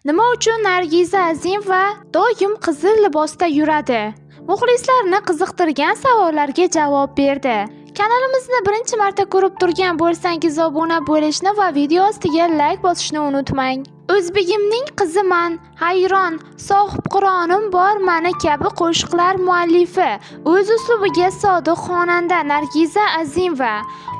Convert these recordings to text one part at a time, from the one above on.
Nima uchun Nargiza Azimova doim qizil libosda yuradi? Muxlislarni qiziqtirgan savollarga javob berdi. Kanalimizni birinchi marta ko'rib turgan bo'lsangiz obuna bo'lishni va video ostiga like bosishni unutmang. O'zbegimning qiziman, hayron, sohib Qur'onim bor mani kabi qo'shiqlar muallifi, o'z uslubiga sodiq xonanda Nargiza Azimova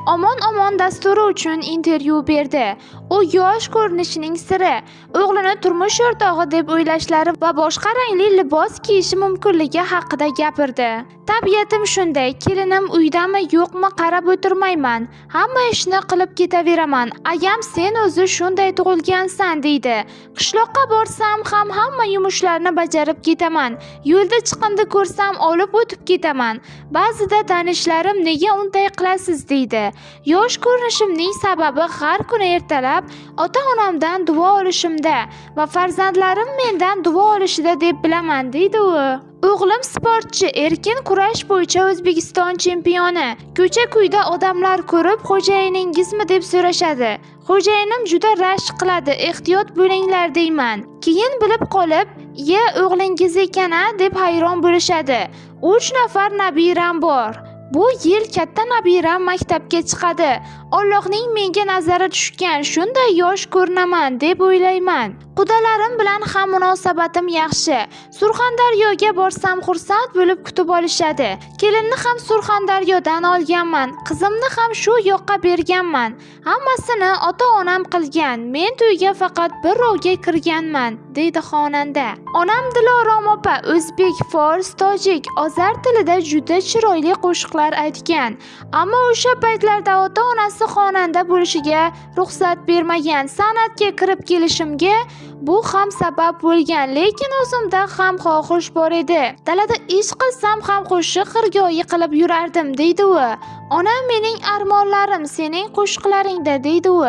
Omon dasturi uchun intervyu berdi. U yosh ko'rinishining siri, o'g'lini turmush o'rtog'i deb o'ylashlari va boshqa rangli libos kiyishi mumkinligi haqida gapirdi. Tabiatim shunday, kelinim uydami yo'qmi qarab o'tirmayman. Hamma ishni qilib ketaveraman. Ayam sen o'zi shunday tug'ilgansan deydi. Qishloqqa borsam ham hamma yumushlarni bajarib ketaman. Yo'lda chiqindi ko'rsam olib o'tib ketaman. Ba'zida tanishlarim nega unday qilasiz deydi. Yosh ko'rinishimning sababi har kuni ertalab ota-onamdan duo olishimda va farzandlarim mendan duo olishida deb bilaman deydi u. O'g'lim sportchi, erkin kurash bo'yicha O'zbekiston chempioni. Ko'cha-kuyda odamlar ko'rib, xo'jayiningizmi deb so'rashadi. Xo'jayinim juda rashk qiladi, ehtiyot bo'linglar deyman. Keyin bilib qolib, "Ye, o'g'lingiz ekan-a?" deb hayron bo'lishadi. 3 nafar nabiram bor. Bu yil katta nabiram maktabga chiqadi. Allohning menga nazari tushgan, shunday yosh ko'rinaman deb o'ylayman. Qudalarim bilan ham munosabatim yaxshi. Surxondaryoga borsam xursand bo'lib kutib olishadi. Kelinni ham Surxondaryodan olganman. Qizimni ham shu yoqqa berganman. Hammasini ota-onam qilgan. Men to'yga faqat bir rovga kirganman, deydi xonanda. Onam Dilorom opa o'zbek, fors, tojik, ozar tilida juda chiroyli qo'shiqlar aytgan. Ammo o'sha paytlarda ota-onasi xonanda bo'lishiga ruxsat bermagan. San'atga kirib kelishimga bu ham sabab bo'lgan, lekin o'zimda ham xohish bor edi. Dalada ish qilsam ham qo'shiq xirgoyi qilib yurardim, deydi u. Onam mening armonlarim sening qo'shiqlaringda, deydi u.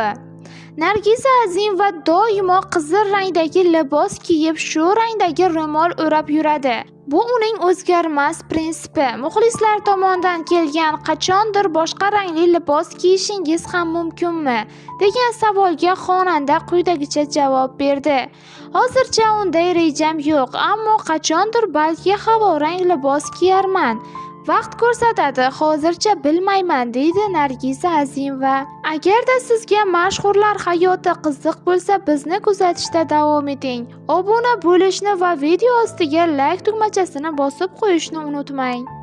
Nargiza Azimova doimo qizil rangdagi libos kiyib, shu rangdagi ro'mol o'rab yuradi. Bu uning o'zgarmas prinsipi. Muxlislar tomonidan kelgan qachondir boshqa rangli libos kiyishingiz ham mumkinmi degan savolga xonanda quyidagicha javob berdi. Hozircha unday rejam yo'q, ammo qachondir balki havorang libos kiyarman. Vaqt ko'rsatadi, hozircha bilmayman, deydi Nargiza Azimova. Agarda sizga mashhurlar hayoti qiziq bo'lsa, bizni kuzatishda davom eting. Obuna bo'lishni va video ostiga like tugmachasini bosib qo'yishni unutmang.